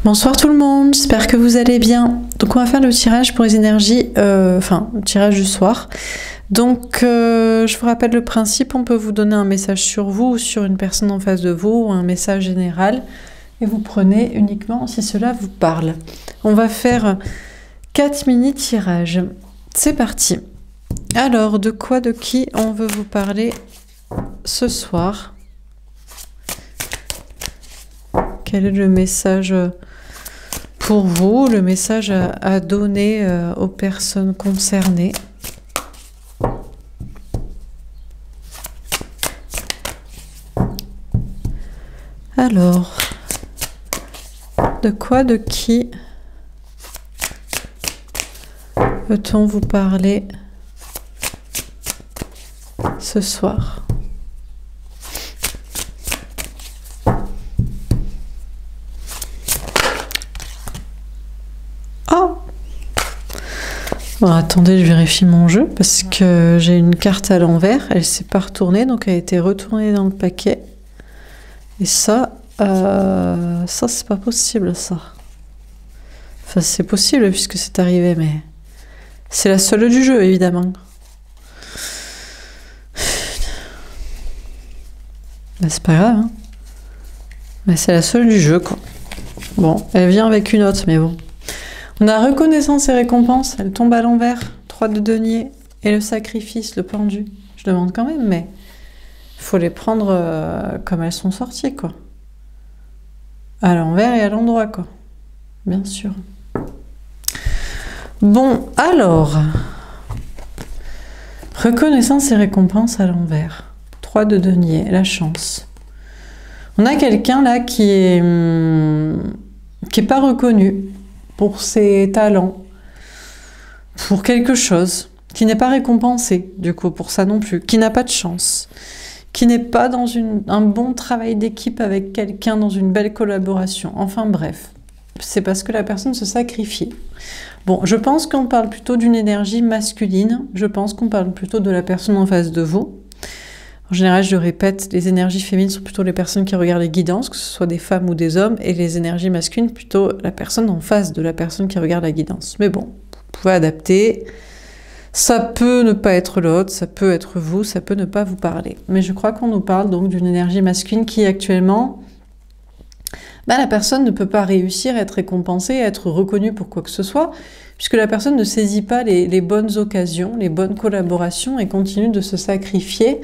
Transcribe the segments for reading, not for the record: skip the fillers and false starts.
Bonsoir tout le monde, j'espère que vous allez bien. Donc on va faire le tirage pour les énergies, le tirage du soir. Donc je vous rappelle le principe, on peut vous donner un message sur vous ou sur une personne en face de vous ou un message général et vous prenez uniquement si cela vous parle. On va faire 4 mini tirages. C'est parti. Alors de quoi, de qui on veut vous parler ce soir? Quel est le message pour vous, le message à donner aux personnes concernées? Alors, de quoi, de qui peut-on vous parler ce soir? Bon, attendez, je vérifie mon jeu parce que j'ai une carte à l'envers. Elle s'est pas retournée, donc elle a été retournée dans le paquet. Et ça c'est pas possible, ça. Enfin, c'est possible puisque c'est arrivé, mais c'est la seule du jeu, évidemment. Ben, c'est pas grave, hein. Mais c'est la seule du jeu, quoi. Bon, elle vient avec une autre, mais bon. On a reconnaissance et récompense, elle tombe à l'envers, 3 de denier, et le sacrifice, le pendu. Je demande quand même, mais il faut les prendre comme elles sont sorties, quoi. À l'envers et à l'endroit, quoi. Bien sûr. Bon, alors, reconnaissance et récompense à l'envers. 3 de denier, la chance. On a quelqu'un là qui est pas reconnu pour ses talents, pour quelque chose, qui n'est pas récompensé, du coup, pour ça non plus, qui n'a pas de chance, qui n'est pas dans un bon travail d'équipe avec quelqu'un, dans une belle collaboration. Enfin bref, c'est parce que la personne se sacrifie. Bon, je pense qu'on parle plutôt d'une énergie masculine, je pense qu'on parle plutôt de la personne en face de vous. En général, je répète, les énergies féminines sont plutôt les personnes qui regardent les guidances, que ce soit des femmes ou des hommes, et les énergies masculines, plutôt la personne en face de la personne qui regarde la guidance. Mais bon, vous pouvez adapter. Ça peut ne pas être l'autre, ça peut être vous, ça peut ne pas vous parler. Mais je crois qu'on nous parle donc d'une énergie masculine qui actuellement, la personne ne peut pas réussir à être récompensée, à être reconnue pour quoi que ce soit, puisque la personne ne saisit pas les bonnes occasions, les bonnes collaborations et continue de se sacrifier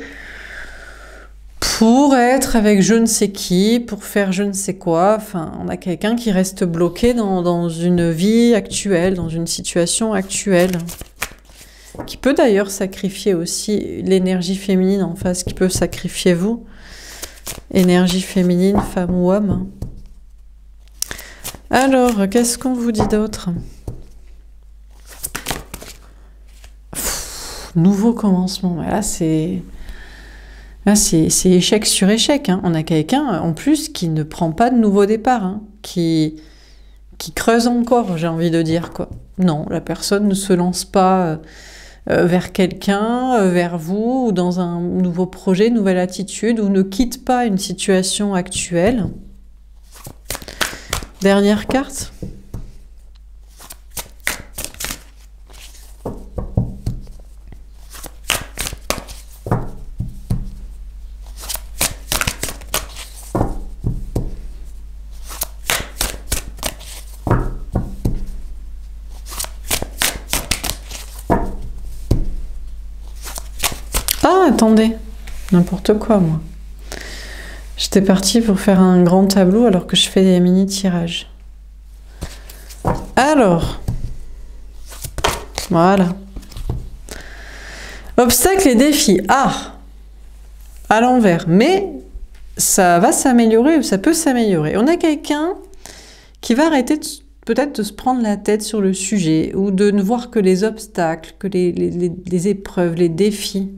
pour être avec je ne sais qui, pour faire je ne sais quoi. Enfin, on a quelqu'un qui reste bloqué dans une vie actuelle, dans une situation actuelle, qui peut d'ailleurs sacrifier aussi l'énergie féminine en face, qui peut sacrifier vous, énergie féminine, femme ou homme. Alors, qu'est-ce qu'on vous dit d'autre? Nouveau commencement, là c'est échec sur échec, hein. On a quelqu'un en plus qui ne prend pas de nouveau départ, hein, qui creuse encore, j'ai envie de dire, quoi. Non, la personne ne se lance pas vers quelqu'un, vers vous, ou dans un nouveau projet, une nouvelle attitude, ou ne quitte pas une situation actuelle. Dernière carte. Ah, attendez, n'importe quoi, moi. J'étais partie pour faire un grand tableau alors que je fais des mini-tirages. Alors, voilà. Obstacles et défis. Ah, à l'envers. Mais ça va s'améliorer ou ça peut s'améliorer. On a quelqu'un qui va arrêter peut-être de se prendre la tête sur le sujet ou de ne voir que les obstacles, que les épreuves, les défis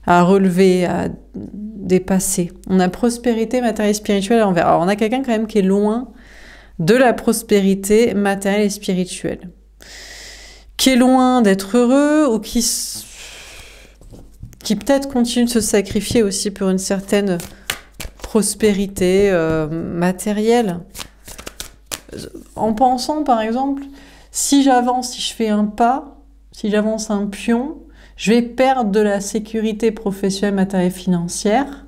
à relever, à dépasser. On a prospérité matérielle et spirituelle à l'envers. Alors on a quelqu'un quand même qui est loin de la prospérité matérielle et spirituelle, qui est loin d'être heureux ou qui peut-être continue de se sacrifier aussi pour une certaine prospérité matérielle. En pensant, par exemple, si j'avance, si je fais un pas, si j'avance un pion, je vais perdre de la sécurité professionnelle, matérielle, financière.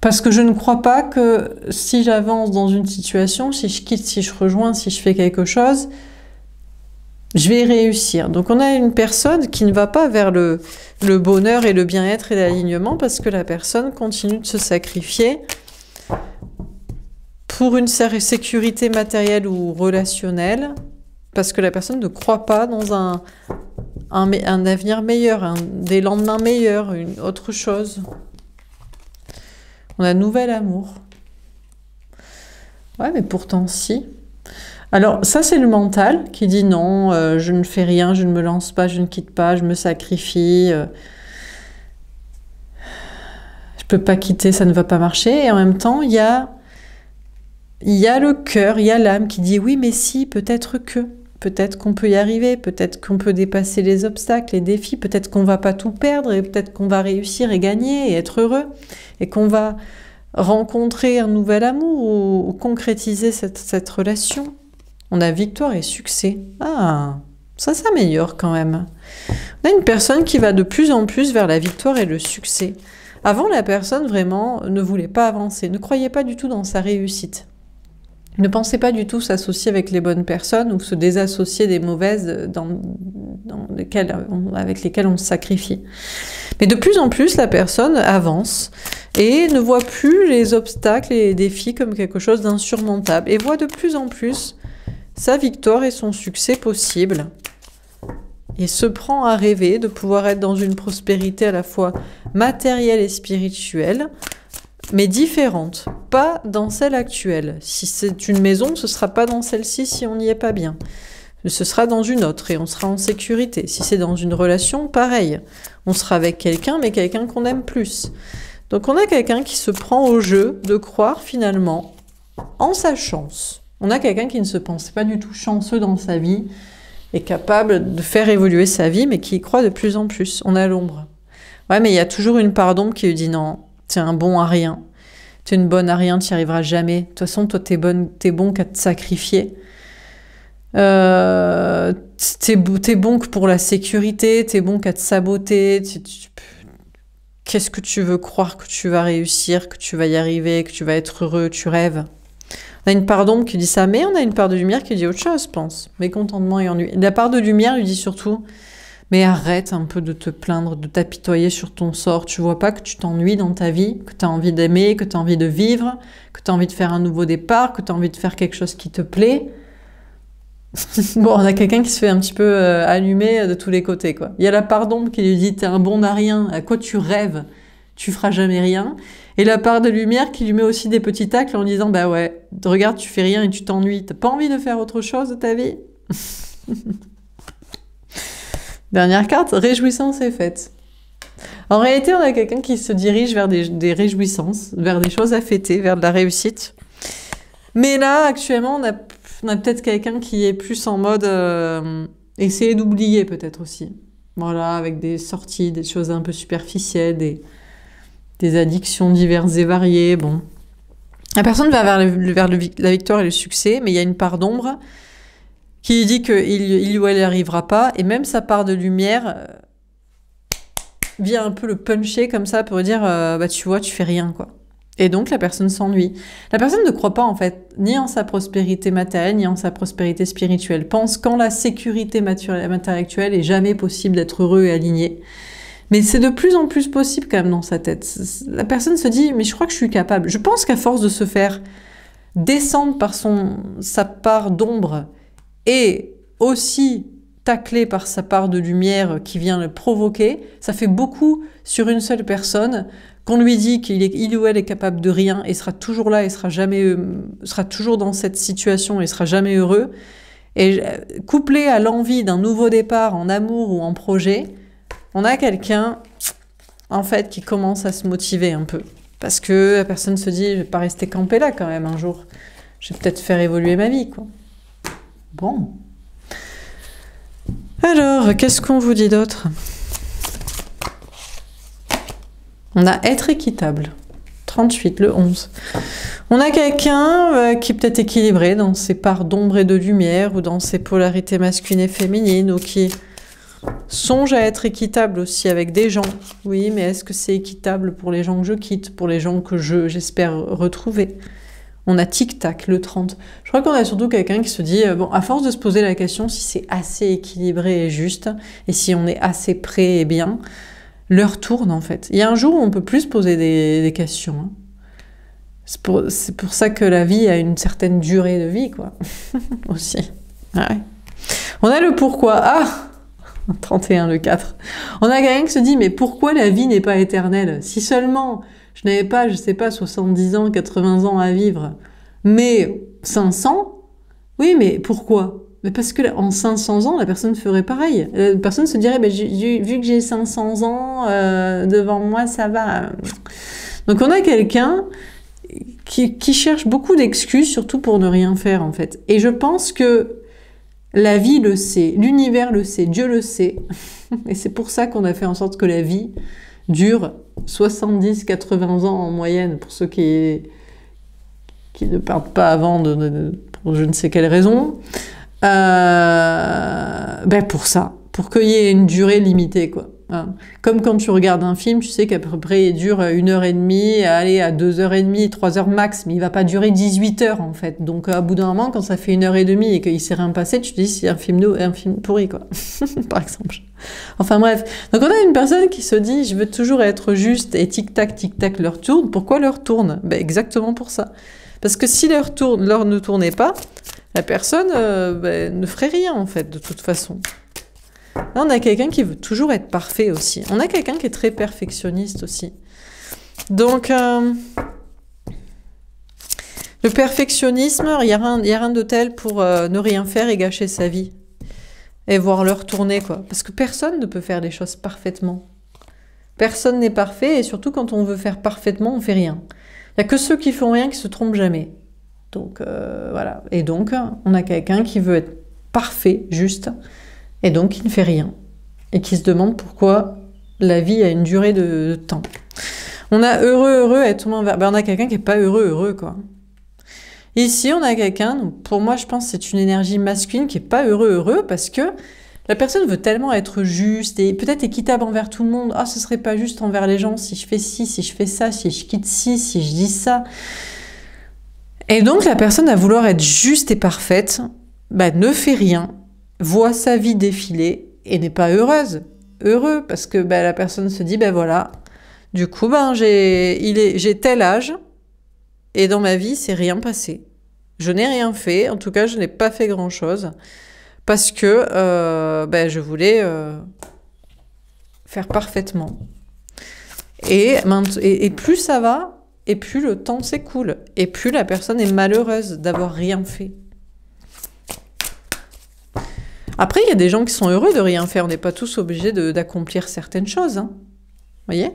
Parce que je ne crois pas que si j'avance dans une situation, si je quitte, si je rejoins, si je fais quelque chose, je vais réussir. Donc on a une personne qui ne va pas vers le bonheur et le bien-être et l'alignement parce que la personne continue de se sacrifier pour une sécurité matérielle ou relationnelle, parce que la personne ne croit pas dans un avenir meilleur, des lendemains meilleurs, une autre chose. On a nouvel amour. Ouais, mais pourtant si. Alors ça c'est le mental qui dit non, je ne fais rien, je ne me lance pas, je ne quitte pas, je me sacrifie. Je peux pas quitter, ça ne va pas marcher. Et en même temps, il y a le cœur, il y a l'âme qui dit oui, mais si, peut-être que. Peut-être qu'on peut y arriver, peut-être qu'on peut dépasser les obstacles, les défis, peut-être qu'on va pas tout perdre et peut-être qu'on va réussir et gagner et être heureux et qu'on va rencontrer un nouvel amour ou concrétiser cette relation. On a victoire et succès. Ah, ça s'améliore quand même. On a une personne qui va de plus en plus vers la victoire et le succès. Avant, la personne vraiment ne voulait pas avancer, ne croyait pas du tout dans sa réussite. Ne pensez pas du tout s'associer avec les bonnes personnes ou se désassocier des mauvaises avec lesquelles on se sacrifie. Mais de plus en plus, la personne avance et ne voit plus les obstacles et les défis comme quelque chose d'insurmontable et voit de plus en plus sa victoire et son succès possible. Et se prend à rêver de pouvoir être dans une prospérité à la fois matérielle et spirituelle, mais différente, pas dans celle actuelle. Si c'est une maison, ce ne sera pas dans celle-ci si on n'y est pas bien. Ce sera dans une autre et on sera en sécurité. Si c'est dans une relation, pareil. On sera avec quelqu'un, mais quelqu'un qu'on aime plus. Donc on a quelqu'un qui se prend au jeu de croire finalement en sa chance. On a quelqu'un qui ne se pense pas du tout chanceux dans sa vie, est capable de faire évoluer sa vie, mais qui y croit de plus en plus. On a l'ombre. Ouais, mais il y a toujours une part d'ombre qui lui dit non, t'es un bon à rien. T'es une bonne à rien, t'y arriveras jamais. De toute façon, toi, t'es bon qu'à te sacrifier. T'es bon que pour la sécurité, t'es bon qu'à te saboter. Qu'est-ce que tu veux croire que tu vas réussir, que tu vas y arriver, que tu vas être heureux, tu rêves. On a une part d'ombre qui dit ça, mais on a une part de lumière qui dit autre chose, je pense. Mécontentement et ennui. La part de lumière lui dit surtout, mais arrête un peu de te plaindre, de t'apitoyer sur ton sort. Tu vois pas que tu t'ennuies dans ta vie, que tu as envie d'aimer, que tu as envie de vivre, que tu as envie de faire un nouveau départ, que tu as envie de faire quelque chose qui te plaît. Bon, on a quelqu'un qui se fait un petit peu allumer de tous les côtés, quoi. Il y a la part d'ombre qui lui dit, t'es un bon à rien, à quoi tu rêves, tu feras jamais rien. Et la part de lumière qui lui met aussi des petits tacles en disant, bah ouais, regarde, tu fais rien et tu t'ennuies. T'as pas envie de faire autre chose de ta vie? Dernière carte, réjouissance et fête. En réalité, on a quelqu'un qui se dirige vers des réjouissances, vers des choses à fêter, vers de la réussite. Mais là, actuellement, on a peut-être quelqu'un qui est plus en mode essayer d'oublier peut-être aussi. Voilà, avec des sorties, des choses un peu superficielles, des addictions diverses et variées. Bon. La personne va vers la victoire et le succès, mais il y a une part d'ombre qui lui dit qu'il ou elle n'y arrivera pas, et même sa part de lumière vient un peu le puncher comme ça pour dire bah tu vois, tu fais rien, quoi. Et donc la personne s'ennuie. La personne ne croit pas en fait ni en sa prospérité matérielle ni en sa prospérité spirituelle. Pense qu'en la sécurité matérielle actuelle est jamais possible d'être heureux et aligné. Mais c'est de plus en plus possible quand même dans sa tête. La personne se dit mais je crois que je suis capable. Je pense qu'à force de se faire descendre par sa part d'ombre et aussi tacler par sa part de lumière qui vient le provoquer, ça fait beaucoup sur une seule personne. Qu'on lui dit qu'il ou elle est capable de rien et sera toujours là et sera toujours dans cette situation et sera jamais heureux. Et couplé à l'envie d'un nouveau départ en amour ou en projet, on a quelqu'un en fait qui commence à se motiver un peu. Parce que la personne se dit, je vais pas rester campée là quand même un jour. Je vais peut-être faire évoluer ma vie, quoi. Bon. Alors, qu'est-ce qu'on vous dit d'autre ? On a être équitable. 38, le 11. On a quelqu'un qui est peut-être équilibré dans ses parts d'ombre et de lumière, ou dans ses polarités masculines et féminines, ou qui songe à être équitable aussi avec des gens. Oui, mais est-ce que c'est équitable pour les gens que je quitte, pour les gens que j'espère retrouver? On a tic-tac, le 30. Je crois qu'on a surtout quelqu'un qui se dit, bon, à force de se poser la question si c'est assez équilibré et juste, et si on est assez prêt et bien, l'heure tourne en fait. Il y a un jour où on peut plus se poser des questions. Hein. C'est pour ça que la vie a une certaine durée de vie, quoi. Aussi. Ah ouais. On a le pourquoi. Ah 31, le 4. On a quelqu'un qui se dit, mais pourquoi la vie n'est pas éternelle? Si seulement je n'avais pas, je sais pas, 70 ans, 80 ans à vivre, mais 500, oui, mais pourquoi? Mais parce que en 500 ans, la personne ferait pareil. La personne se dirait, vu que j'ai 500 ans devant moi, ça va. Donc on a quelqu'un qui cherche beaucoup d'excuses, surtout pour ne rien faire, en fait. Et je pense que la vie le sait, l'univers le sait, Dieu le sait. Et c'est pour ça qu'on a fait en sorte que la vie dure 70-80 ans en moyenne, pour ceux qui ne partent pas avant pour je ne sais quelle raison. Pour ça, pour qu'il y ait une durée limitée, quoi. Hein. Comme quand tu regardes un film, tu sais qu'à peu près il dure 1h30, aller à 2h30, 3h max, mais il va pas durer 18 heures en fait. Donc à bout d'un moment, quand ça fait 1h30 et qu'il s'est rien passé, tu te dis c'est un film pourri, quoi. Par exemple. Enfin bref. Donc on a une personne qui se dit je veux toujours être juste et tic-tac, l'heure tourne. Pourquoi l'heure tourne? Exactement pour ça. Parce que si l'heure ne tournait pas, la personne ne ferait rien en fait, de toute façon. Là, on a quelqu'un qui veut toujours être parfait aussi. On a quelqu'un qui est très perfectionniste aussi. Donc, le perfectionnisme, il n'y a rien de tel pour ne rien faire et gâcher sa vie. Et voir l'heure tourner, quoi. Parce que personne ne peut faire les choses parfaitement. Personne n'est parfait, et surtout quand on veut faire parfaitement, on fait rien. Il n'y a que ceux qui font rien qui se trompent jamais. Donc, voilà. Et donc, on a quelqu'un qui veut être parfait, juste, et donc il ne fait rien. Et qui se demande pourquoi la vie a une durée de temps. On a heureux, et tout le monde on a quelqu'un qui n'est pas heureux, quoi. Ici, on a quelqu'un, pour moi, je pense que c'est une énergie masculine qui n'est pas heureux, parce que la personne veut tellement être juste et peut-être équitable envers tout le monde. Ah, ce serait pas juste envers les gens si je fais ci, si je fais ça, si je quitte ci, si je dis ça. Et donc, la personne, à vouloir être juste et parfaite, ne fait rien, voit sa vie défiler et n'est pas heureux, parce que la personne se dit, voilà, du coup, j'ai tel âge, et dans ma vie, c'est rien passé. Je n'ai rien fait, en tout cas, je n'ai pas fait grand-chose, parce que je voulais faire parfaitement. Et plus ça va, et plus le temps s'écoule, et plus la personne est malheureuse d'avoir rien fait. Après, il y a des gens qui sont heureux de rien faire. On n'est pas tous obligés d'accomplir certaines choses. Hein. Vous voyez ?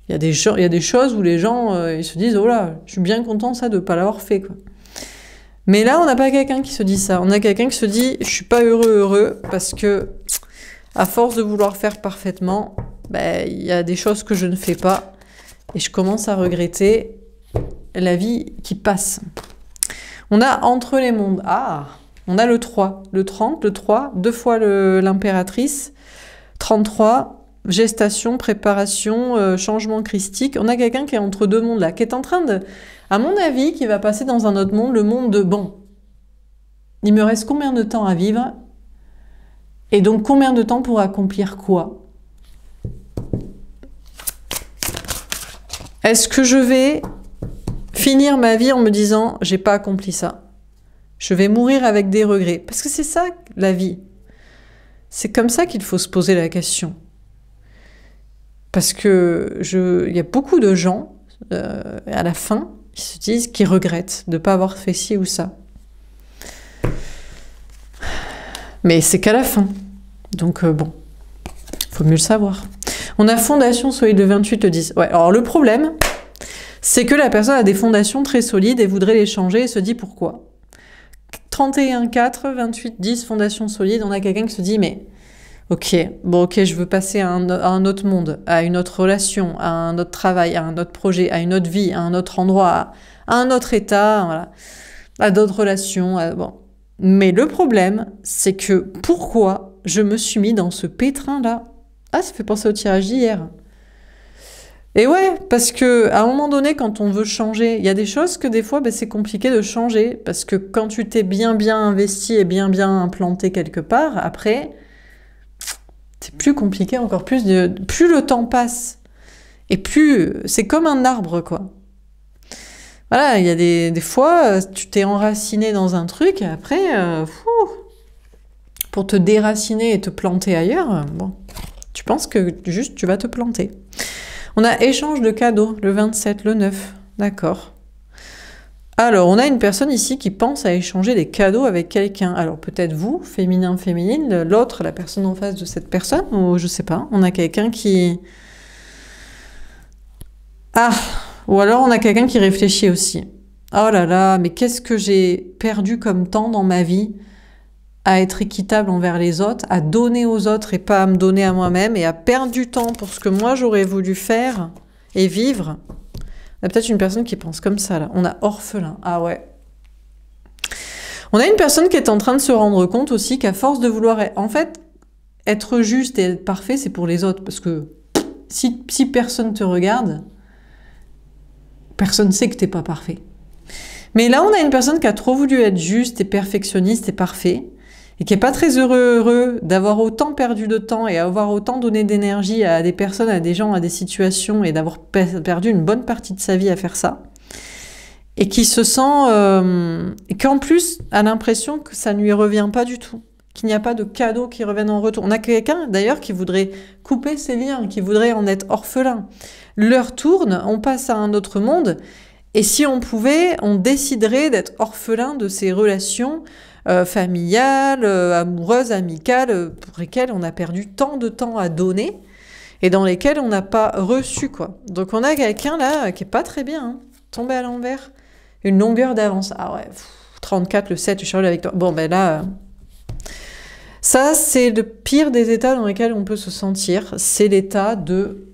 Il y a des choses où les gens ils se disent « Oh là, je suis bien content ça de ne pas l'avoir fait. » quoi. Mais là, on n'a pas quelqu'un qui se dit ça. On a quelqu'un qui se dit « Je suis pas heureux parce que à force de vouloir faire parfaitement, il y a des choses que je ne fais pas et je commence à regretter la vie qui passe. » On a entre les mondes. Ah, on a le 3, le 30, le 3, 2 fois l'impératrice, 33, gestation, préparation, changement christique. On a quelqu'un qui est entre deux mondes là, qui est en train de, à mon avis, qui va passer dans un autre monde, le monde de bon. Il me reste combien de temps à vivre? Et donc combien de temps pour accomplir quoi? Est-ce que je vais finir ma vie en me disant j'ai pas accompli ça? Je vais mourir avec des regrets. Parce que c'est ça, la vie. C'est comme ça qu'il faut se poser la question. Parce que il y a beaucoup de gens, à la fin, qui se disent, qui regrettent de ne pas avoir fait ci ou ça. Mais c'est qu'à la fin. Donc bon, il faut mieux le savoir. On a fondation solide, le 28, le 10. Ouais, alors le problème, c'est que la personne a des fondations très solides et voudrait les changer et se dit pourquoi. 31, 4, 28, 10, fondation solide, on a quelqu'un qui se dit mais Ok, bon ok, je veux passer à un autre monde, à une autre relation, à un autre travail, à un autre projet, à une autre vie, à un autre endroit, à un autre état, voilà, à d'autres relations. Bon. Mais le problème, c'est que pourquoi je me suis mis dans ce pétrin-là? Ah, ça fait penser au tirage d'hier. Et ouais, parce que à un moment donné, quand on veut changer, il y a des choses que des fois, ben, c'est compliqué de changer, parce que quand tu t'es bien investi et bien implanté quelque part, après, c'est plus compliqué, encore plus. Plus le temps passe, et plus c'est comme un arbre, quoi. Voilà, il y a des fois, tu t'es enraciné dans un truc, et après, pour te déraciner et te planter ailleurs, bon, tu penses que juste tu vas te planter. On a échange de cadeaux, le 27, le 9, d'accord. Alors, on a une personne ici qui pense à échanger des cadeaux avec quelqu'un. Alors, peut-être vous, féminin, féminine, l'autre, la personne en face de cette personne, ou je sais pas. On a quelqu'un qui... Ah, ou alors on a quelqu'un qui réfléchit aussi. Oh là là, mais qu'est-ce que j'ai perdu comme temps dans ma vie à être équitable envers les autres, à donner aux autres et pas à me donner à moi-même, et à perdre du temps pour ce que moi j'aurais voulu faire et vivre. On a peut-être une personne qui pense comme ça, là. On a orphelin. Ah ouais. On a une personne qui est en train de se rendre compte aussi qu'à force de vouloir... En fait, être juste et être parfait, c'est pour les autres. Parce que si personne te regarde, personne ne sait que t'es pas parfait. Mais là, on a une personne qui a trop voulu être juste et perfectionniste et parfait, et qui n'est pas très heureux d'avoir autant perdu de temps et avoir autant donné d'énergie à des personnes, à des gens, à des situations, et d'avoir perdu une bonne partie de sa vie à faire ça, et qui se sent... et qu'en plus a l'impression que ça ne lui revient pas du tout, qu'il n'y a pas de cadeaux qui reviennent en retour. On a quelqu'un d'ailleurs qui voudrait couper ses liens, qui voudrait en être orphelin. L'heure tourne, on passe à un autre monde, et si on pouvait, on déciderait d'être orphelin de ces relations familiales, amoureuses, amicales, pour lesquelles on a perdu tant de temps à donner et dans lesquelles on n'a pas reçu, quoi. Donc on a quelqu'un là qui est pas très bien, hein, tombé à l'envers, une longueur d'avance. Ah ouais, 34, le 7, je suis avec toi. Bon ben là, ça c'est le pire des états dans lesquels on peut se sentir, c'est l'état de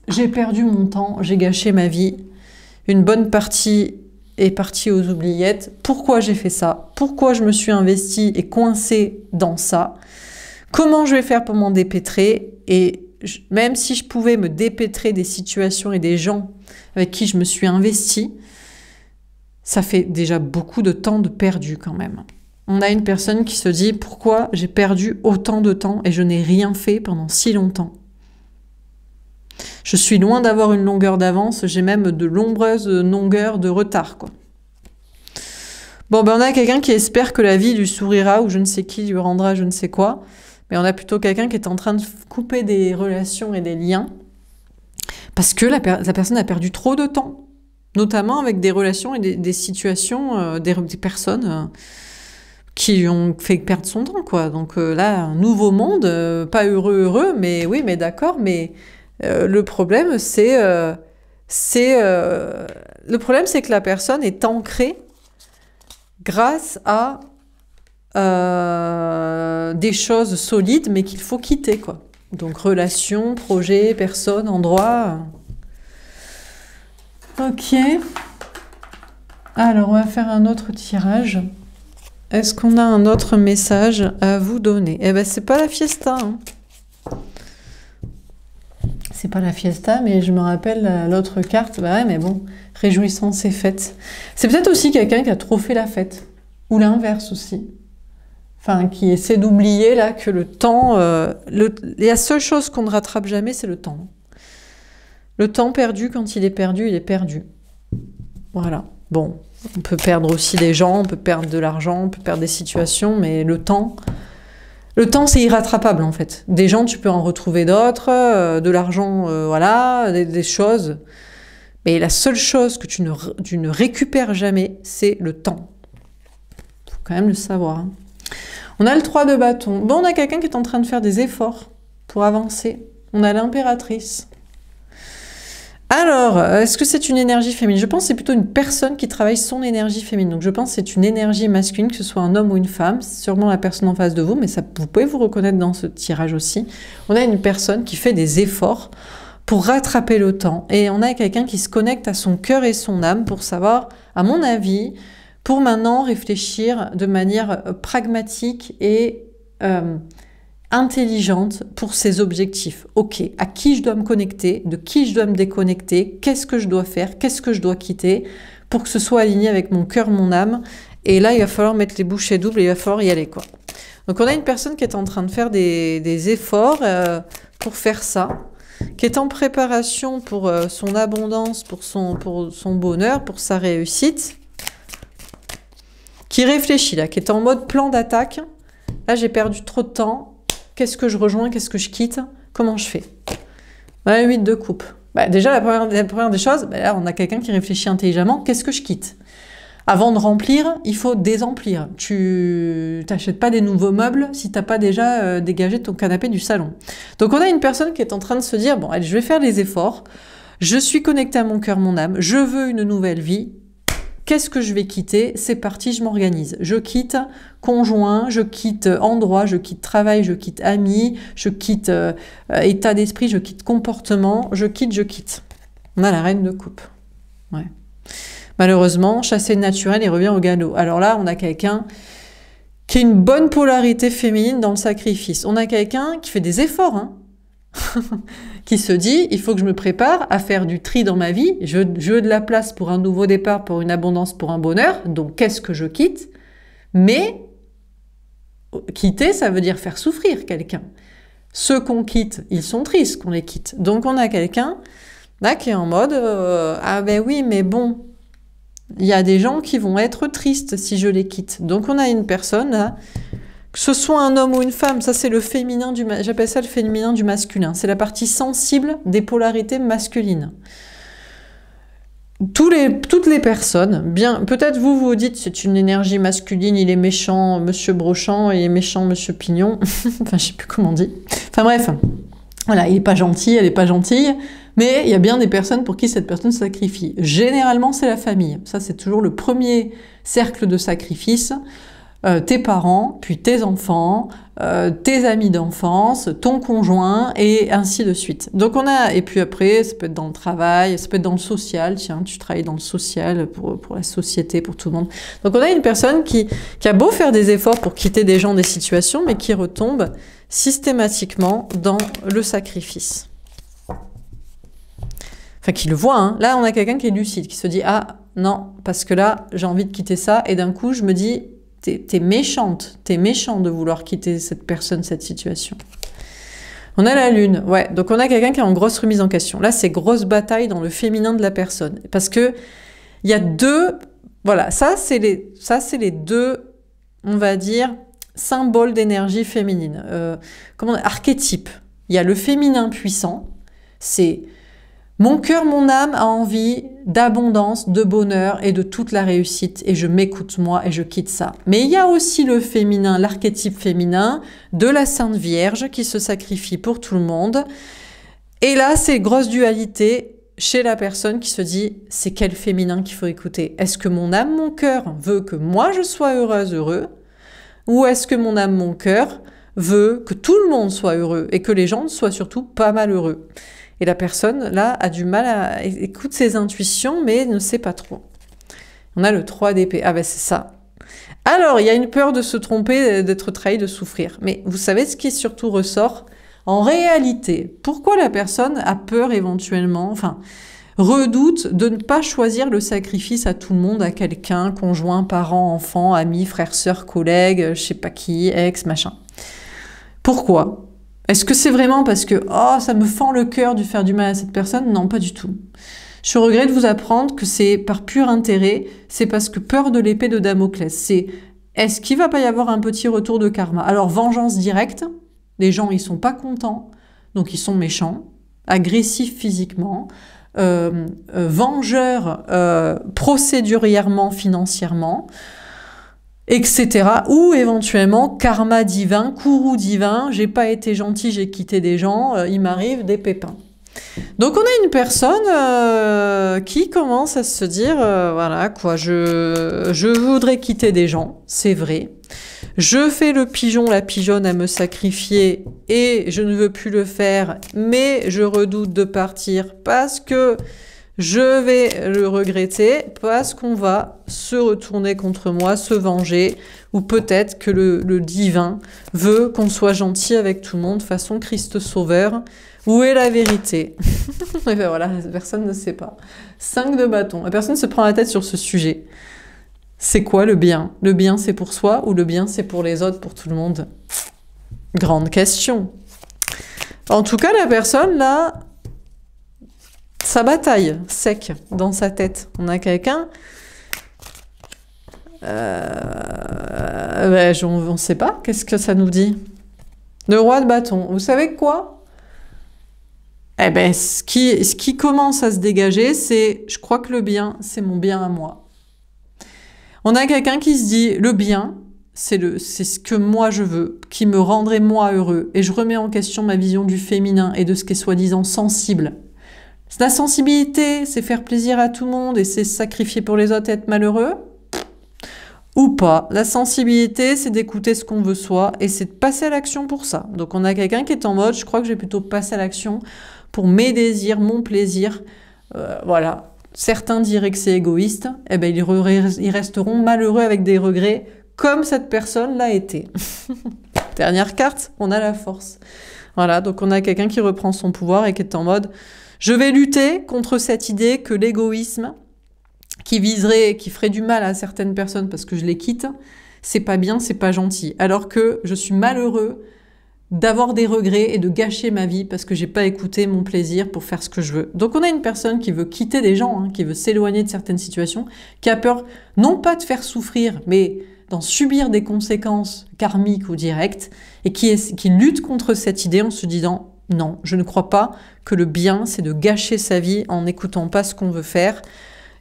j'ai perdu mon temps, j'ai gâché ma vie, une bonne partie est partie aux oubliettes. Pourquoi j'ai fait ça? Pourquoi je me suis investie et coincée dans ça? Comment je vais faire pour m'en dépêtrer? Et même si je pouvais me dépêtrer des situations et des gens avec qui je me suis investie, ça fait déjà beaucoup de temps de perdu quand même. On a une personne qui se dit « Pourquoi j'ai perdu autant de temps et je n'ai rien fait pendant si longtemps ?» Je suis loin d'avoir une longueur d'avance, j'ai même de nombreuses longueurs de retard, quoi. Bon, ben on a quelqu'un qui espère que la vie lui sourira, ou je ne sais qui lui rendra je ne sais quoi, mais on a plutôt quelqu'un qui est en train de couper des relations et des liens, parce que la personne a perdu trop de temps, notamment avec des relations et des situations, des personnes qui lui ont fait perdre son temps, quoi. Donc là, un nouveau monde, pas heureux, mais oui, mais d'accord, mais... le problème, c'est que la personne est ancrée grâce à des choses solides, mais qu'il faut quitter, quoi. Donc, relation, projet, personne, endroit. Ok. Alors, on va faire un autre tirage. Est-ce qu'on a un autre message à vous donner? Eh ben, c'est pas la fiesta, hein. C'est pas la fiesta, mais je me rappelle l'autre carte. Bah ouais, mais bon, réjouissance et fête. C'est peut-être aussi quelqu'un qui a trop fait la fête. Ou l'inverse aussi. Enfin, qui essaie d'oublier là que le temps... la seule chose qu'on ne rattrape jamais, c'est le temps. Le temps perdu, quand il est perdu. Voilà. Bon, on peut perdre aussi des gens, on peut perdre de l'argent, on peut perdre des situations, mais le temps... Le temps, c'est irrattrapable, en fait. Des gens, tu peux en retrouver d'autres, de l'argent, voilà, des choses. Mais la seule chose que tu ne récupères jamais, c'est le temps. Il faut quand même le savoir, hein. On a le 3 de bâton. Bon, on a quelqu'un qui est en train de faire des efforts pour avancer. On a l'impératrice. Alors, est-ce que c'est une énergie féminine? Je pense que c'est plutôt une personne qui travaille son énergie féminine. Donc je pense que c'est une énergie masculine, que ce soit un homme ou une femme. C'est sûrement la personne en face de vous, mais ça, vous pouvez vous reconnaître dans ce tirage aussi. On a une personne qui fait des efforts pour rattraper le temps. Et on a quelqu'un qui se connecte à son cœur et son âme pour savoir, à mon avis, pour maintenant réfléchir de manière pragmatique et intelligente pour ses objectifs. Ok, à qui je dois me connecter, de qui je dois me déconnecter, qu'est-ce que je dois faire, qu'est-ce que je dois quitter pour que ce soit aligné avec mon cœur, mon âme. Et là, il va falloir mettre les bouchées doubles et il va falloir y aller, quoi. Donc on a une personne qui est en train de faire des efforts pour faire ça, qui est en préparation pour son abondance, pour son bonheur, pour sa réussite, qui réfléchit là, qui est en mode plan d'attaque. Là, j'ai perdu trop de temps. Qu'est-ce que je rejoins? Qu'est-ce que je quitte? Comment je fais? Voilà, 8 de coupe. Bah, déjà, la première des choses, bah, là, on a quelqu'un qui réfléchit intelligemment. Qu'est-ce que je quitte? Avant de remplir, il faut désemplir. Tu n'achètes pas des nouveaux meubles si tu n'as pas déjà dégagé ton canapé du salon. Donc, on a une personne qui est en train de se dire, bon, allez, je vais faire les efforts. Je suis connectée à mon cœur, mon âme. Je veux une nouvelle vie. Qu'est-ce que je vais quitter? C'est parti, je m'organise. Je quitte conjoint, je quitte endroit, je quitte travail, je quitte amis, je quitte état d'esprit, je quitte comportement, je quitte. On a la reine de coupe. Ouais. Malheureusement, chasser le naturel et revient au galop. Alors là, on a quelqu'un qui a une bonne polarité féminine dans le sacrifice. On a quelqu'un qui fait des efforts, hein. qui se dit, il faut que je me prépare à faire du tri dans ma vie, je veux de la place pour un nouveau départ, pour une abondance, pour un bonheur, donc qu'est-ce que je quitte? Mais quitter, ça veut dire faire souffrir quelqu'un. Ceux qu'on quitte, ils sont tristes qu'on les quitte. Donc on a quelqu'un là qui est en mode, ah ben oui, mais bon, il y a des gens qui vont être tristes si je les quitte. Donc on a une personne là, que ce soit un homme ou une femme, ça c'est le féminin j'appelle ça le féminin du masculin. C'est la partie sensible des polarités masculines. Toutes les personnes, bien, peut-être vous vous dites c'est une énergie masculine, il est méchant, Monsieur Brochant, il est méchant, Monsieur Pignon. Enfin, je sais plus comment on dit. Enfin bref, voilà, il est pas gentil, elle est pas gentille. Mais il y a bien des personnes pour qui cette personne se sacrifie. Généralement, c'est la famille. Ça, c'est toujours le premier cercle de sacrifice. Tes parents, puis tes enfants, tes amis d'enfance, ton conjoint, et ainsi de suite. Donc on a, et puis après, ça peut être dans le travail, ça peut être dans le social, tiens, tu travailles dans le social pour la société, pour tout le monde. Donc on a une personne qui a beau faire des efforts pour quitter des gens, des situations, mais qui retombe systématiquement dans le sacrifice. Enfin, qui le voit, hein. Là, on a quelqu'un qui est lucide, qui se dit, ah, non, parce que là, j'ai envie de quitter ça, et d'un coup, je me dis, t'es méchante, t'es méchant de vouloir quitter cette personne, cette situation. On a la lune, ouais, donc on a quelqu'un qui est en grosse remise en question. Là, c'est grosse bataille dans le féminin de la personne, parce que il y a deux, voilà, ça c'est les deux, on va dire, symboles d'énergie féminine, archétype. Il y a le féminin puissant, c'est mon cœur, mon âme a envie d'abondance, de bonheur et de toute la réussite et je m'écoute moi et je quitte ça. Mais il y a aussi le féminin, l'archétype féminin de la Sainte Vierge qui se sacrifie pour tout le monde. Et là, c'est grosse dualité chez la personne qui se dit c'est quel féminin qu'il faut écouter? Est-ce que mon âme, mon cœur veut que moi je sois heureuse, heureux? Ou est-ce que mon âme, mon cœur veut que tout le monde soit heureux et que les gens soient surtout pas mal heureux? Et la personne, là, a du mal à écouter ses intuitions, mais ne sait pas trop. On a le 3 d'épée. Ah ben c'est ça. Alors, il y a une peur de se tromper, d'être trahi, de souffrir. Mais vous savez ce qui surtout ressort? En réalité, pourquoi la personne a peur éventuellement, enfin, redoute de ne pas choisir le sacrifice à tout le monde, à quelqu'un, conjoint, parent, enfant, ami, frère, sœur, collègue, je sais pas qui, ex, machin. Pourquoi? Est-ce que c'est vraiment parce que « Oh, ça me fend le cœur de faire du mal à cette personne ?» Non, pas du tout. Je regrette de vous apprendre que c'est par pur intérêt, c'est parce que peur de l'épée de Damoclès. C'est est-ce qu'il va pas y avoir un petit retour de karma? Alors, vengeance directe, les gens ils sont pas contents, donc ils sont méchants, agressifs physiquement, vengeurs procédurièrement, financièrement, etc. Ou éventuellement karma divin, courroux divin, j'ai pas été gentil, j'ai quitté des gens, il m'arrive des pépins. Donc on a une personne qui commence à se dire, voilà quoi, je voudrais quitter des gens, c'est vrai. Je fais le pigeon, la pigeonne à me sacrifier et je ne veux plus le faire, mais je redoute de partir parce que je vais le regretter, parce qu'on va se retourner contre moi, se venger, ou peut-être que le divin veut qu'on soit gentil avec tout le monde, façon Christ Sauveur. Où est la vérité? Et ben voilà, personne ne sait pas. 5 de bâton. La personne se prend la tête sur ce sujet. C'est quoi le bien? Le bien, c'est pour soi ou le bien, c'est pour les autres, pour tout le monde? Grande question. En tout cas, la personne, là, ça bataille sec dans sa tête. On a quelqu'un... on ne sait pas. Qu'est-ce que ça nous dit? Le roi de bâton. Vous savez quoi? Eh ben, ce qui commence à se dégager, c'est « je crois que le bien, c'est mon bien à moi ». On a quelqu'un qui se dit « le bien, c'est ce que moi je veux, qui me rendrait moi heureux ». Et je remets en question ma vision du féminin et de ce qui est soi-disant sensible. La sensibilité, c'est faire plaisir à tout le monde et c'est se sacrifier pour les autres et être malheureux? Ou pas. La sensibilité, c'est d'écouter ce qu'on veut soi et c'est de passer à l'action pour ça. Donc on a quelqu'un qui est en mode « je crois que je vais plutôt passer à l'action » pour mes désirs, mon plaisir, voilà. Certains diraient que c'est égoïste, eh ben ils resteront malheureux avec des regrets, comme cette personne l'a été. Dernière carte, on a la force. Voilà, donc on a quelqu'un qui reprend son pouvoir et qui est en mode « je vais lutter contre cette idée que l'égoïsme, qui ferait du mal à certaines personnes parce que je les quitte, c'est pas bien, c'est pas gentil. Alors que je suis malheureux d'avoir des regrets et de gâcher ma vie parce que j'ai pas écouté mon plaisir pour faire ce que je veux. Donc on a une personne qui veut quitter des gens, hein, qui veut s'éloigner de certaines situations, qui a peur non pas de faire souffrir, mais d'en subir des conséquences karmiques ou directes, et qui lutte contre cette idée en se disant « non, je ne crois pas que le bien, c'est de gâcher sa vie en n'écoutant pas ce qu'on veut faire ».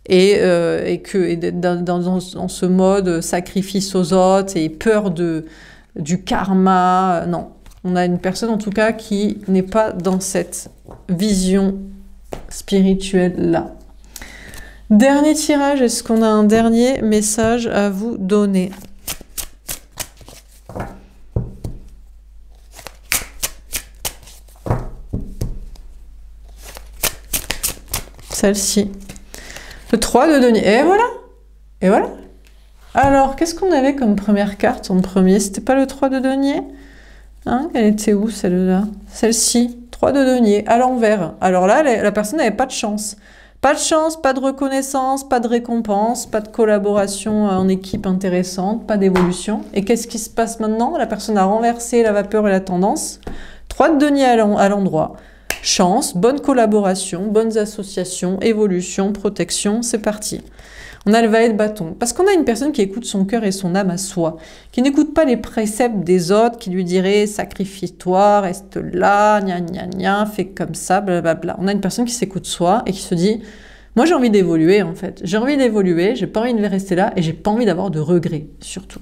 Et dans ce mode sacrifice aux autres et peur du karma, non. On a une personne en tout cas qui n'est pas dans cette vision spirituelle-là. Dernier tirage, est-ce qu'on a un dernier message à vous donner? Celle-ci. Le 3 de denier. Et voilà. Et voilà. Alors, qu'est-ce qu'on avait comme première carte en premier? C'était pas le 3 de denier? Hein, elle était où celle-là? Celle-ci, 3 de denier, à l'envers. Alors là, la personne n'avait pas de chance. Pas de chance, pas de reconnaissance, pas de récompense, pas de collaboration en équipe intéressante, pas d'évolution. Et qu'est-ce qui se passe maintenant? La personne a renversé la vapeur et la tendance. 3 de denier à l'endroit. Chance, bonne collaboration, bonnes associations, évolution, protection, c'est parti. On a le valet de bâton. Parce qu'on a une personne qui écoute son cœur et son âme à soi, qui n'écoute pas les préceptes des autres, qui lui diraient « sacrifie-toi, reste là, gna gna gna, fais comme ça, blablabla ». On a une personne qui s'écoute soi et qui se dit « moi j'ai envie d'évoluer en fait, j'ai envie d'évoluer, j'ai pas envie de rester là et j'ai pas envie d'avoir de regrets surtout ».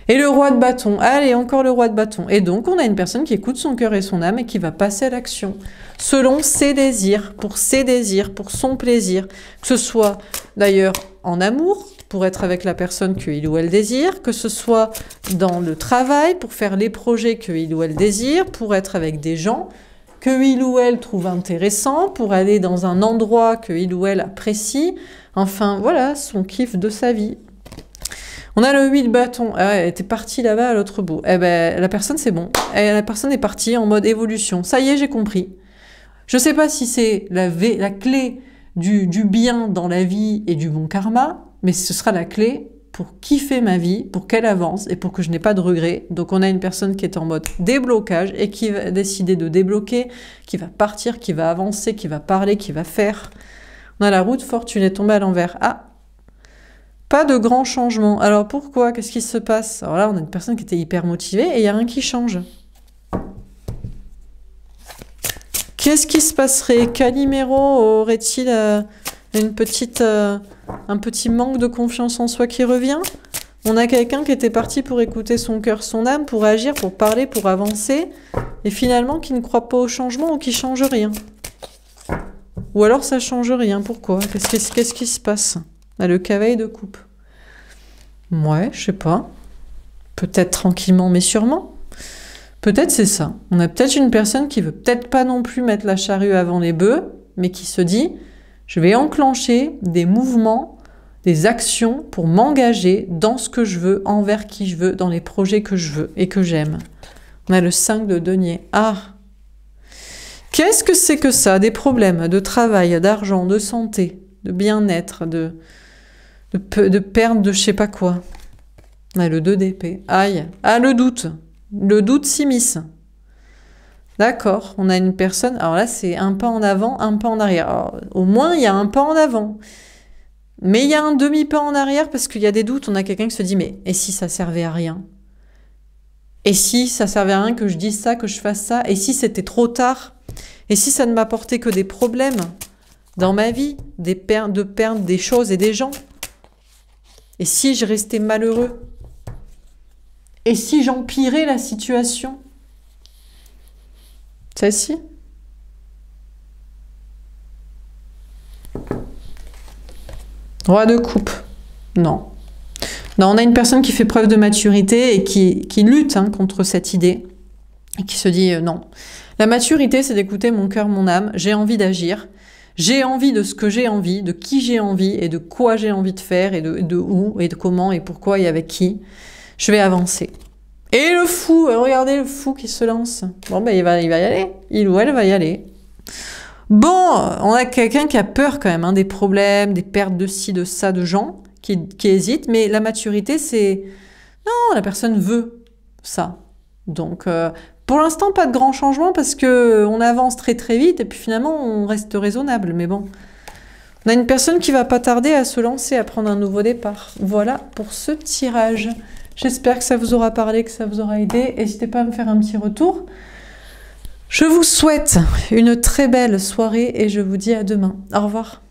Et le roi de bâton, allez, encore le roi de bâton. Et donc, on a une personne qui écoute son cœur et son âme et qui va passer à l'action, selon ses désirs, pour son plaisir. Que ce soit d'ailleurs en amour, pour être avec la personne qu'il ou elle désire, que ce soit dans le travail, pour faire les projets qu'il ou elle désire, pour être avec des gens que il ou elle trouve intéressants, pour aller dans un endroit que il ou elle apprécie. Enfin, voilà, son kiff de sa vie. On a le 8 de bâton. Ah ouais, elle était partie là-bas à l'autre bout. Eh ben, la personne, c'est bon. La personne est partie en mode évolution. Ça y est, j'ai compris. Je sais pas si c'est la clé du bien dans la vie et du bon karma, mais ce sera la clé pour kiffer ma vie, pour qu'elle avance et pour que je n'ai pas de regrets. Donc on a une personne qui est en mode déblocage et qui va décider de débloquer, qui va partir, qui va avancer, qui va parler, qui va faire. On a la roue de fortune est tombée à l'envers. Ah! Pas de grands changements. Alors pourquoi? Qu'est-ce qui se passe? Alors là, on a une personne qui était hyper motivée et il n'y a rien qui change. Qu'est-ce qui se passerait? Calimero aurait-il un petit manque de confiance en soi qui revient? On a quelqu'un qui était parti pour écouter son cœur, son âme, pour agir, pour parler, pour avancer, et finalement qui ne croit pas au changement ou qui change rien. Ou alors ça change rien. Pourquoi? Qu'est-ce qui se passe? Là, le cavalier de coupe. Ouais, je sais pas. Peut-être tranquillement, mais sûrement. Peut-être c'est ça. On a peut-être une personne qui veut peut-être pas non plus mettre la charrue avant les bœufs, mais qui se dit, je vais enclencher des mouvements, des actions pour m'engager dans ce que je veux, envers qui je veux, dans les projets que je veux et que j'aime. On a le 5 de denier. Ah! Qu'est-ce que c'est que ça? Des problèmes de travail, d'argent, de santé, de bien-être, de perte de je sais pas quoi. On a le 2 d'épée. Aïe! Ah, le doute! Le doute s'immisce. D'accord, on a une personne... Alors là, c'est un pas en avant, un pas en arrière. Alors, au moins, il y a un pas en avant. Mais il y a un demi-pas en arrière parce qu'il y a des doutes. On a quelqu'un qui se dit, mais et si ça servait à rien? Et si ça servait à rien que je dise ça, que je fasse ça? Et si c'était trop tard? Et si ça ne m'apportait que des problèmes dans ma vie? De perdre des choses et des gens? Et si je restais malheureux? Et si j'empirais la situation? Celle-ci? Roi de coupe. Non. Non, on a une personne qui fait preuve de maturité et qui lutte contre cette idée. Et qui se dit non. La maturité, c'est d'écouter mon cœur, mon âme. J'ai envie d'agir. J'ai envie de ce que j'ai envie, de qui j'ai envie et de quoi j'ai envie de faire et de où et de comment et pourquoi et avec qui. Je vais avancer. Et le fou, regardez le fou qui se lance. Bon, ben il va y aller. Il ou elle va y aller. Bon, on a quelqu'un qui a peur quand même, des problèmes, des pertes de ci, de ça, de gens qui hésitent. Mais la maturité, c'est... Non, la personne veut ça. Donc, pour l'instant, pas de grand changement parce qu'on avance très très vite et puis finalement, on reste raisonnable. Mais bon, on a une personne qui va pas tarder à se lancer, à prendre un nouveau départ. Voilà pour ce tirage. J'espère que ça vous aura parlé, que ça vous aura aidé. N'hésitez pas à me faire un petit retour. Je vous souhaite une très belle soirée et je vous dis à demain. Au revoir.